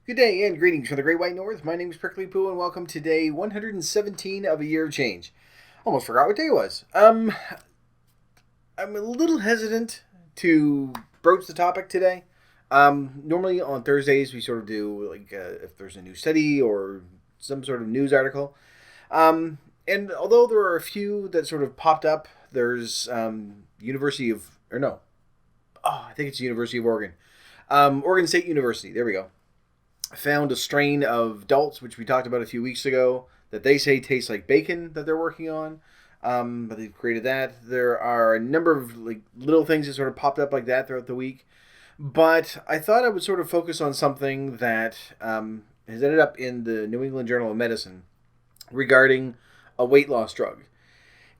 Good day and greetings from the Great White North. My name is Prickly Poo and welcome to day 117 of a year of change. Almost forgot what day it was. I'm a little hesitant to broach the topic today. Normally on Thursdays we sort of do if there's a new study or some sort of news article. And although there are a few that sort of popped up, there's University of or no, I think it's University of Oregon, Oregon State University. There we go. Found a strain of adults, which we talked about a few weeks ago, that they say tastes like bacon that they're working on. But they've created that. There are a number of little things that sort of popped up like that throughout the week. But I thought I would sort of focus on something that has ended up in the New England Journal of Medicine regarding a weight loss drug.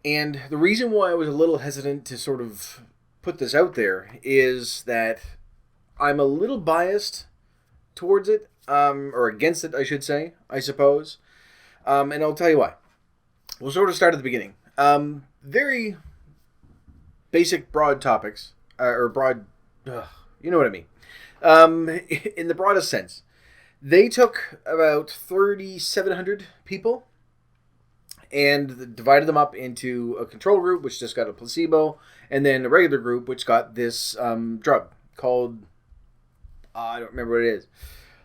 And the reason why I was a little hesitant to sort of put this out there is that I'm a little biased towards it, or against it, I should say, I suppose. And I'll tell you why. We'll sort of start at the beginning. Very basic, broad topics, or broad, you know what I mean. In the broadest sense, they took about 3,700 people and divided them up into a control group, which just got a placebo, and then a regular group, which got this drug called, I don't remember what it is,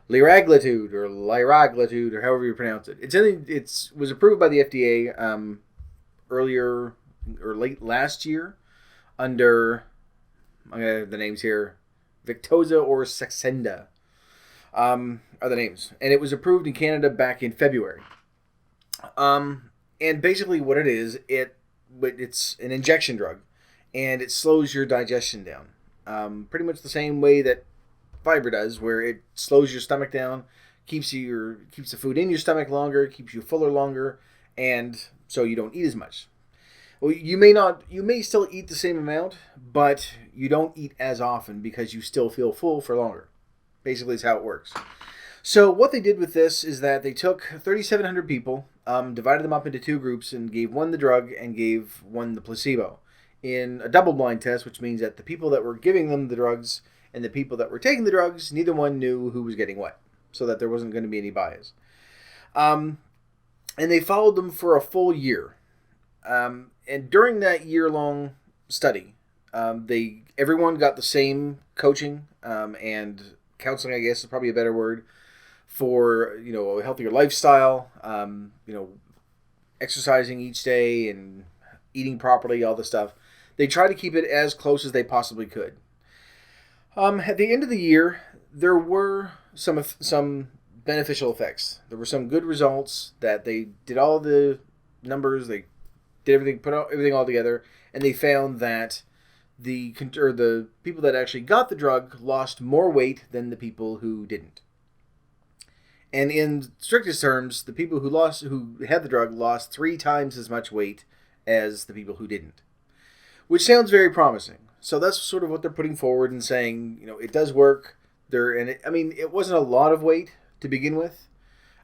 liraglutide or however you pronounce it. It was approved by the FDA earlier or late last year under, I have the names here, Victoza or Saxenda are the names. And it was approved in Canada back in February. And basically what it is, it's an injection drug, and it slows your digestion down. Pretty much the same way that fiber does, where it slows your stomach down, keeps the food in your stomach longer, keeps you fuller longer, and so you don't eat as much. Well, you may still eat the same amount, but you don't eat as often because you still feel full for longer. Basically, is how it works. So what they did with this is that they took 3,700 people, divided them up into two groups, and gave one the drug and gave one the placebo in a double-blind test, which means that the people that were giving them the drugs and the people that were taking the drugs, neither one knew who was getting what, so that there wasn't going to be any bias. And they followed them for a full year. And during that year-long study, everyone got the same coaching and counseling, I guess is probably a better word, for a healthier lifestyle, exercising each day and eating properly, all the stuff. They tried to keep it as close as they possibly could. At the end of the year, there were some beneficial effects. There were some good results that they did all the numbers, they did everything, put everything all together, and they found that the people that actually got the drug lost more weight than the people who didn't. And in strictest terms, the people who had the drug lost 3 times as much weight as the people who didn't, which sounds very promising. So that's sort of what they're putting forward and saying, it does work. It wasn't a lot of weight to begin with.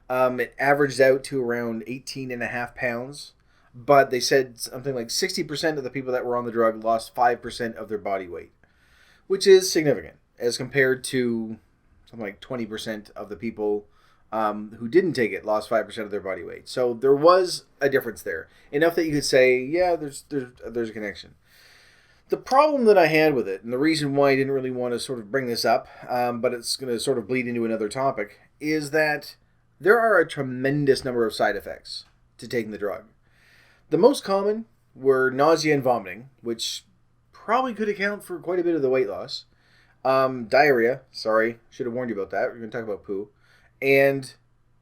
It averaged out to around 18.5 pounds. But they said something like 60% of the people that were on the drug lost 5% of their body weight, which is significant as compared to something like 20% of the people who didn't take it lost 5% of their body weight. So there was a difference there. Enough that you could say, yeah, there's a connection. The problem that I had with it, and the reason why I didn't really want to sort of bring this up, but it's going to sort of bleed into another topic, is that there are a tremendous number of side effects to taking the drug. The most common were nausea and vomiting, which probably could account for quite a bit of the weight loss. Diarrhea, sorry, should have warned you about that. We're going to talk about poo. And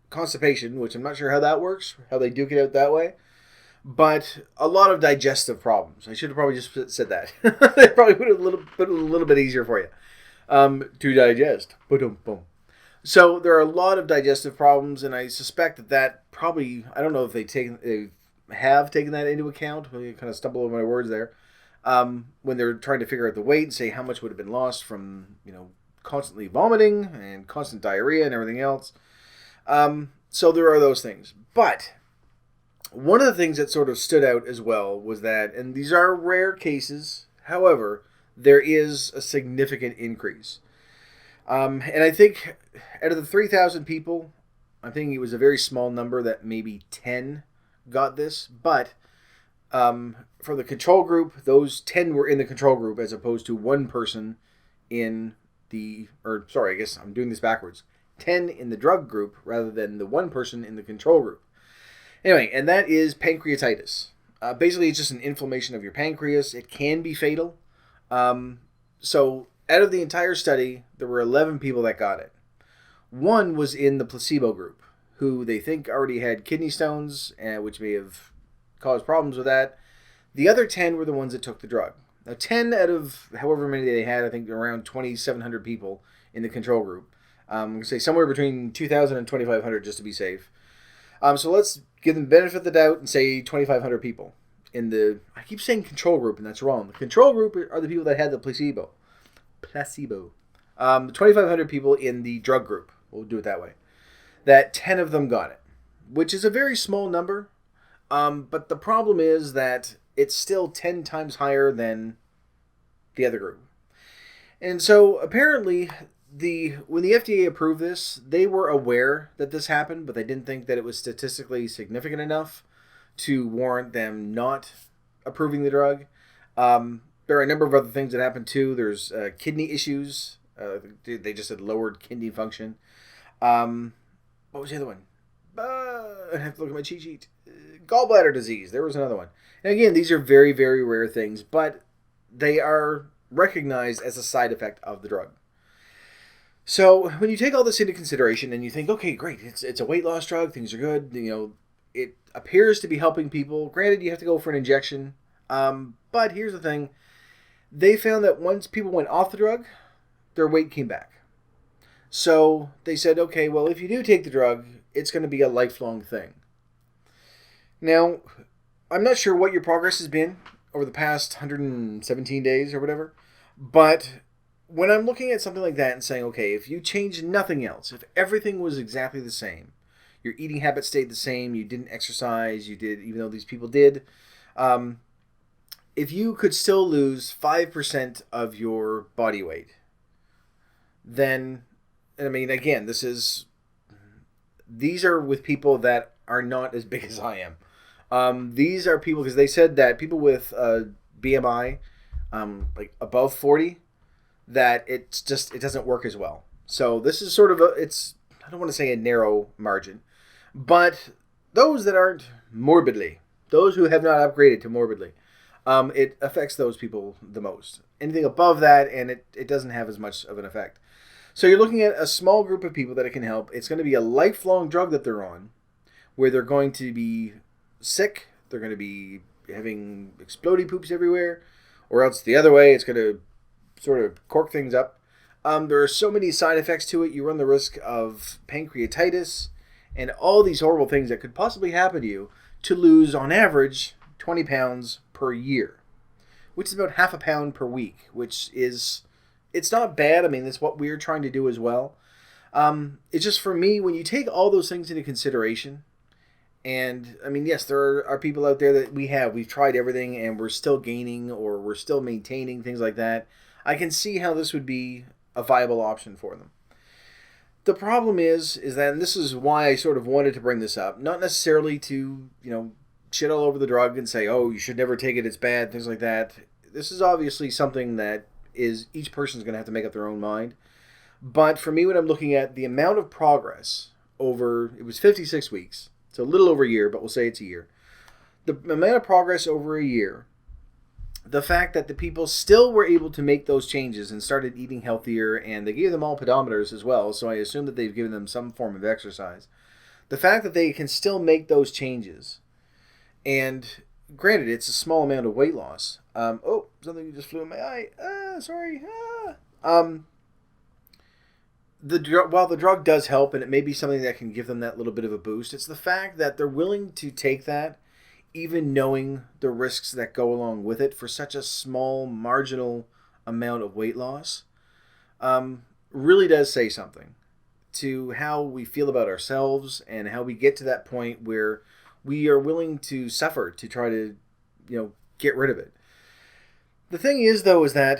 constipation, which I'm not sure how that works, how they duke it out that way. But a lot of digestive problems. I should have probably just said that. It probably would have put it a little bit easier for you to digest. Boom, boom. So there are a lot of digestive problems, and I suspect that probably, I don't know if they have taken that into account. I kind of stumble over my words there. When they're trying to figure out the weight and say how much would have been lost from, constantly vomiting and constant diarrhea and everything else. So there are those things. But one of the things that sort of stood out as well was that, and these are rare cases, however, there is a significant increase. And I think out of the 3,000 people, I think it was a very small number that maybe 10 got this. But for the control group, those 10 were in the control group as opposed to one person in or sorry, I guess I'm doing this backwards. 10 in the drug group rather than the one person in the control group. Anyway, and that is pancreatitis. Basically, it's just an inflammation of your pancreas. It can be fatal. So out of the entire study, there were 11 people that got it. One was in the placebo group, who they think already had kidney stones, which may have caused problems with that. The other 10 were the ones that took the drug. Now, 10 out of however many they had, I think around 2,700 people in the control group. I'm going to say somewhere between 2,000 and 2,500 just to be safe. So let's give them the benefit of the doubt and say 2,500 people in the... I keep saying control group, and that's wrong. The control group are the people that had the placebo. 2,500 people in the drug group. We'll do it that way. That 10 of them got it, which is a very small number. But the problem is that it's still 10 times higher than the other group. And so apparently when the FDA approved this, they were aware that this happened, but they didn't think that it was statistically significant enough to warrant them not approving the drug. There are a number of other things that happened too. There's kidney issues. They just had lowered kidney function. What was the other one? I have to look at my cheat sheet. Gallbladder disease. There was another one. And again, these are very, very rare things, but they are recognized as a side effect of the drug. So when you take all this into consideration and you think, okay, great, it's a weight loss drug, things are good, it appears to be helping people. Granted, you have to go for an injection, but here's the thing. They found that once people went off the drug, their weight came back. So they said, okay, well, if you do take the drug, it's going to be a lifelong thing. Now, I'm not sure what your progress has been over the past 117 days or whatever, but when I'm looking at something like that and saying, okay, if you change nothing else, if everything was exactly the same, your eating habits stayed the same, you didn't exercise, you did, even though these people did, if you could still lose 5% of your body weight, then, I mean, again, these are with people that are not as big as I am. These are people, because they said that people with BMI, like above 40, that it doesn't work as well. So this is sort of I don't want to say a narrow margin, but those that aren't morbidly, those who have not upgraded to morbidly, it affects those people the most. Anything above that, and it doesn't have as much of an effect. So you're looking at a small group of people that it can help. It's going to be a lifelong drug that they're on, where they're going to be sick, they're going to be having explodey poops everywhere, or else the other way, it's going to sort of cork things up. There are so many side effects to it. You run the risk of pancreatitis and all these horrible things that could possibly happen to you to lose, on average, 20 pounds per year, which is about half a pound per week, which is, it's not bad. I mean, that's what we're trying to do as well. It's just, for me, when you take all those things into consideration, and I mean, yes, there are people out there that we've tried everything and we're still gaining or we're still maintaining, things like that. I can see how this would be a viable option for them. The problem is that, and this is why I sort of wanted to bring this up, not necessarily to, shit all over the drug and say, oh, you should never take it, it's bad, things like that. This is obviously something that is, each person's going to have to make up their own mind. But for me, when I'm looking at the amount of progress over, it was 56 weeks, so a little over a year, but we'll say it's a year. The amount of progress over a year, the fact that the people still were able to make those changes and started eating healthier, and they gave them all pedometers as well, so I assume that they've given them some form of exercise. The fact that they can still make those changes, and granted, it's a small amount of weight loss. Something just flew in my eye. Sorry. While the drug does help, and it may be something that can give them that little bit of a boost, it's the fact that they're willing to take that, even knowing the risks that go along with it for such a small, marginal amount of weight loss, really does say something to how we feel about ourselves and how we get to that point where we are willing to suffer to try to, get rid of it. The thing is, though, is that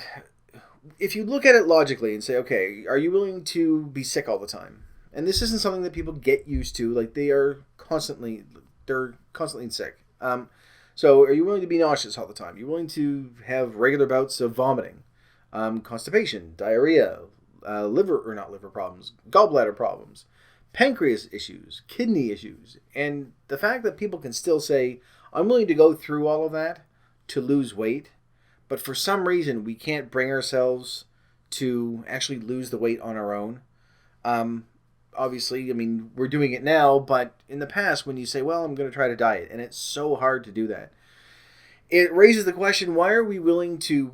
if you look at it logically and say, okay, are you willing to be sick all the time? And this isn't something that people get used to. Like they're constantly sick. So are you willing to be nauseous all the time? You're willing to have regular bouts of vomiting, constipation, diarrhea, not liver problems, gallbladder problems, pancreas issues, kidney issues. And the fact that people can still say, I'm willing to go through all of that to lose weight, but for some reason we can't bring ourselves to actually lose the weight on our own. Obviously, I mean, we're doing it now, but in the past when you say, well, I'm going to try to diet, and it's so hard to do that, it raises the question, why are we willing to,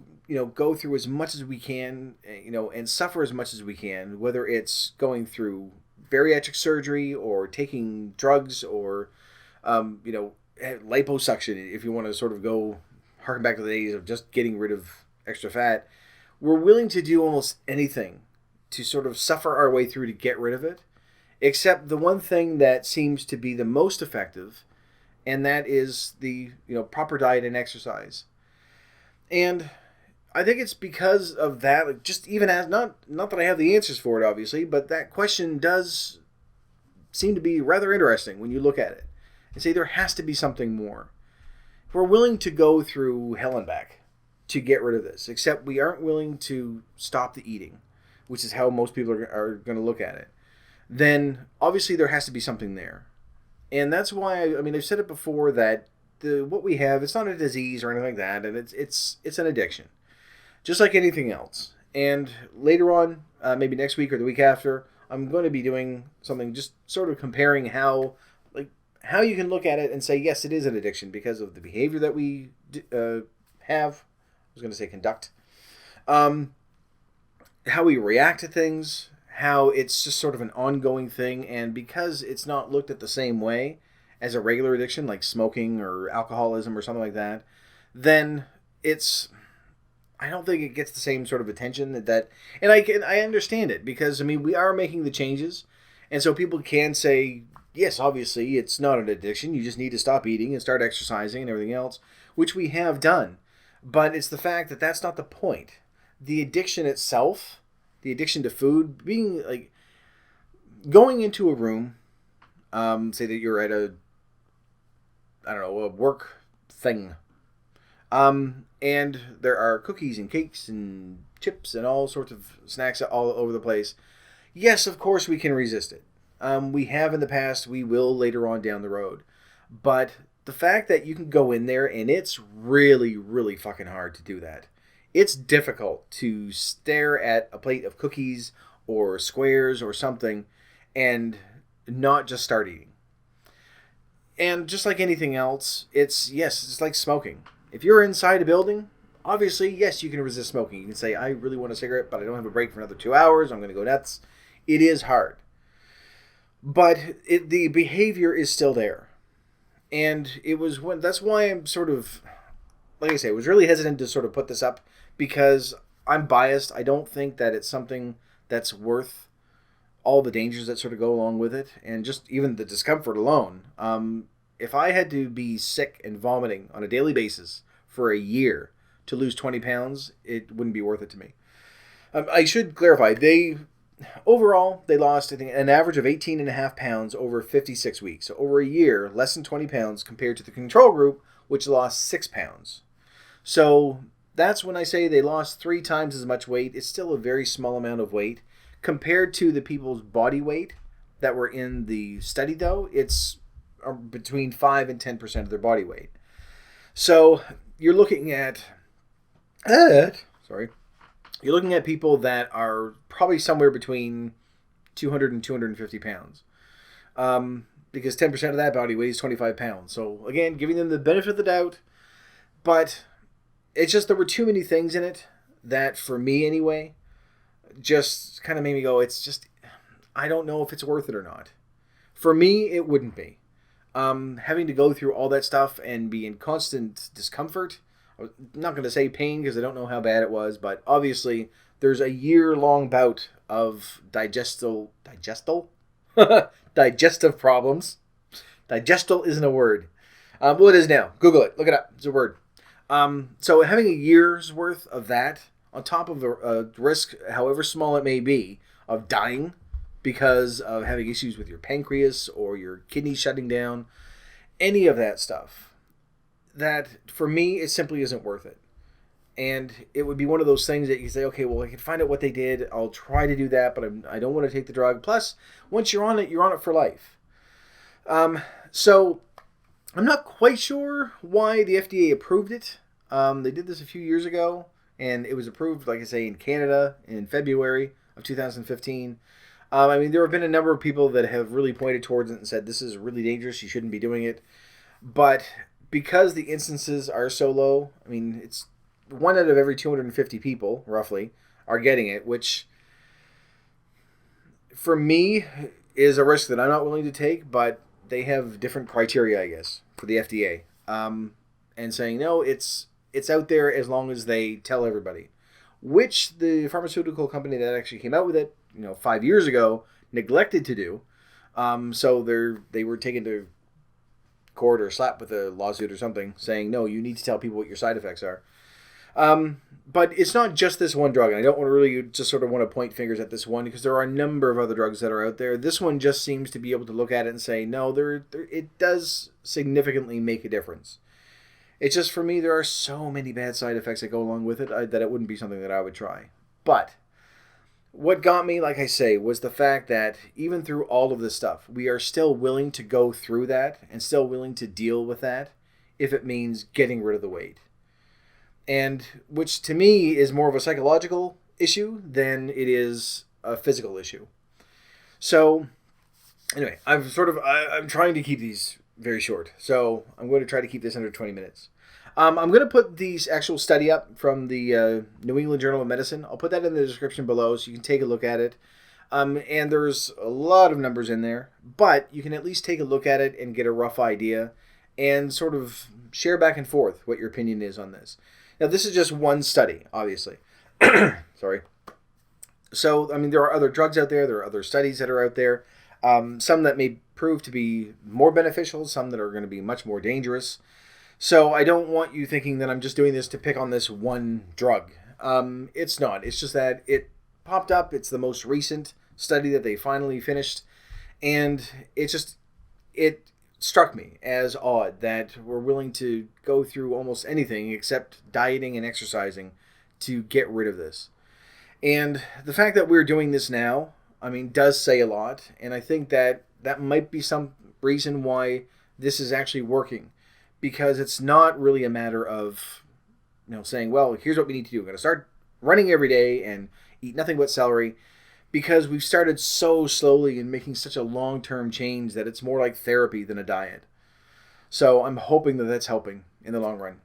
go through as much as we can, and suffer as much as we can, whether it's going through bariatric surgery or taking drugs or, liposuction, if you want to sort of go harken back to the days of just getting rid of extra fat. We're willing to do almost anything to sort of suffer our way through to get rid of it, except the one thing that seems to be the most effective, and that is the proper diet and exercise. And I think it's because of that, like, just even as not that I have the answers for it, obviously, but that question does seem to be rather interesting when you look at it and say there has to be something more. If we're willing to go through hell and back to get rid of this, except we aren't willing to stop the eating, which is how most people are going to look at it, then obviously there has to be something there. And that's why, I've said it before that what we have, it's not a disease or anything like that, and it's an addiction, just like anything else. And later on, maybe next week or the week after, I'm going to be doing something just sort of comparing how you can look at it and say, yes, it is an addiction because of the behavior that we have. I was going to say conduct. How we react to things, how it's just sort of an ongoing thing, and because it's not looked at the same way as a regular addiction like smoking or alcoholism or something like that, then I don't think it gets the same sort of attention and I understand it because we are making the changes, and so people can say, yes, obviously it's not an addiction, you just need to stop eating and start exercising and everything else, which we have done, but it's the fact that that's not the point. The addiction itself, the addiction to food, being like going into a room, say that you're at a work thing, and there are cookies and cakes and chips and all sorts of snacks all over the place. Yes, of course we can resist it. We have in the past, we will later on down the road. But the fact that you can go in there and it's really, really fucking hard to do that. It's difficult to stare at a plate of cookies or squares or something and not just start eating. And just like anything else, it's like smoking. If you're inside a building, obviously, yes, you can resist smoking. You can say, I really want a cigarette, but I don't have a break for another 2 hours. I'm going to go nuts. It is hard. But the behavior is still there. And that's why I'm sort of, like I say, I was really hesitant to sort of put this up because I'm biased. I don't think that it's something that's worth all the dangers that sort of go along with it, and just even the discomfort alone. If I had to be sick and vomiting on a daily basis for a year to lose 20 pounds, it wouldn't be worth it to me. I should clarify, overall, they lost, I think, an average of 18.5 pounds over 56 weeks. So over a year, less than 20 pounds compared to the control group, which lost 6 pounds. So that's when I say they lost 3 times as much weight. It's still a very small amount of weight. Compared to the people's body weight that were in the study, though, it's between 5 and 10% of their body weight. So you're looking at... You're looking at people that are probably somewhere between 200 and 250 pounds. Because 10% of that body weight is 25 pounds. So, again, giving them the benefit of the doubt. But it's just there were too many things in it that, for me anyway, just kind of made me go, I don't know if it's worth it or not. For me, it wouldn't be. Having to go through all that stuff and be in constant discomfort. I'm not going to say pain because I don't know how bad it was, but obviously there's a year-long bout of digestive problems. Digestal isn't a word. Well, it is now. Google it. Look it up. It's a word. So having a year's worth of that on top of the risk, however small it may be, of dying because of having issues with your pancreas or your kidneys shutting down, any of that stuff, that for me, it simply isn't worth it. And it would be one of those things that you say, okay, well, I can find out what they did. I'll try to do that, but I don't want to take the drug. Plus, once you're on it for life. So I'm not quite sure why the FDA approved it. They did this a few years ago, and it was approved, like I say, in Canada in February of 2015. I mean, there have been a number of people that have really pointed towards it and said, this is really dangerous, you shouldn't be doing it. But because the instances are so low, I mean, it's 1 out of every 250 people, roughly, are getting it, which, for me, is a risk that I'm not willing to take, but they have different criteria, I guess, for the FDA. And saying, no, it's out there as long as they tell everybody. Which the pharmaceutical company that actually came out with it, 5 years ago, neglected to do. So they were taken to court or slapped with a lawsuit or something, saying, no, you need to tell people what your side effects are. But it's not just this one drug, and I don't want to really just sort of want to point fingers at this one, because there are a number of other drugs that are out there. This one just seems to be able to look at it and say, no, it does significantly make a difference. It's just, for me, there are so many bad side effects that go along with it that it wouldn't be something that I would try. But what got me, like I say, was the fact that even through all of this stuff, we are still willing to go through that and still willing to deal with that if it means getting rid of the weight. And which to me is more of a psychological issue than it is a physical issue. So anyway, I'm trying to keep these very short. So I'm going to try to keep this under 20 minutes. I'm going to put the actual study up from the New England Journal of Medicine. I'll put that in the description below so you can take a look at it. And there's a lot of numbers in there, but you can at least take a look at it and get a rough idea and sort of share back and forth what your opinion is on this. Now, this is just one study, obviously. Sorry. So, I mean, there are other drugs out there. There are other studies that are out there. Some that may prove to be more beneficial. Some that are going to be much more dangerous. So, I don't want you thinking that I'm just doing this to pick on this one drug. It's not. It's just that it popped up. It's the most recent study that they finally finished. And it struck me as odd that we're willing to go through almost anything except dieting and exercising to get rid of this. And the fact that we're doing this now, I mean, does say a lot. And I think that might be some reason why this is actually working. Because it's not really a matter of, saying, well, here's what we need to do. We're going to start running every day and eat nothing but celery. Because we've started so slowly and making such a long-term change that it's more like therapy than a diet. So I'm hoping that that's helping in the long run.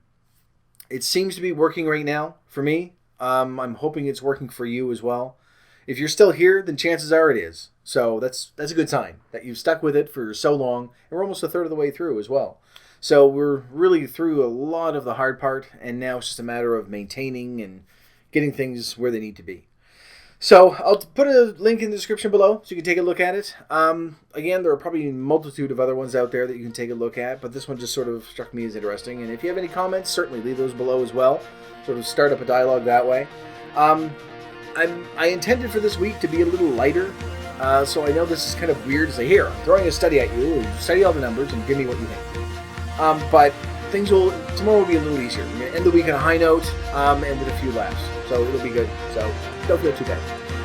It seems to be working right now for me. I'm hoping it's working for you as well. If you're still here, then chances are it is. So that's a good sign that you've stuck with it for so long. And we're almost a third of the way through as well. So we're really through a lot of the hard part. And now it's just a matter of maintaining and getting things where they need to be. So I'll put a link in the description below so you can take a look at it. Again, there are probably a multitude of other ones out there that you can take a look at, but this one just sort of struck me as interesting. And if you have any comments, certainly leave those below as well. Sort of start up a dialogue that way. I intended for this week to be a little lighter, so I know this is kind of weird to say, here, I'm throwing a study at you, study all the numbers and give me what you think. But tomorrow will be a little easier. We're going to end the week on a high note and with a few laughs. So it'll be good. So don't feel too bad.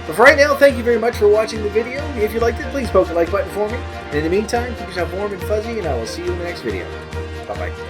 But for right now, thank you very much for watching the video. If you liked it, please poke the like button for me. And in the meantime, keep yourself warm and fuzzy, and I will see you in the next video. Bye-bye.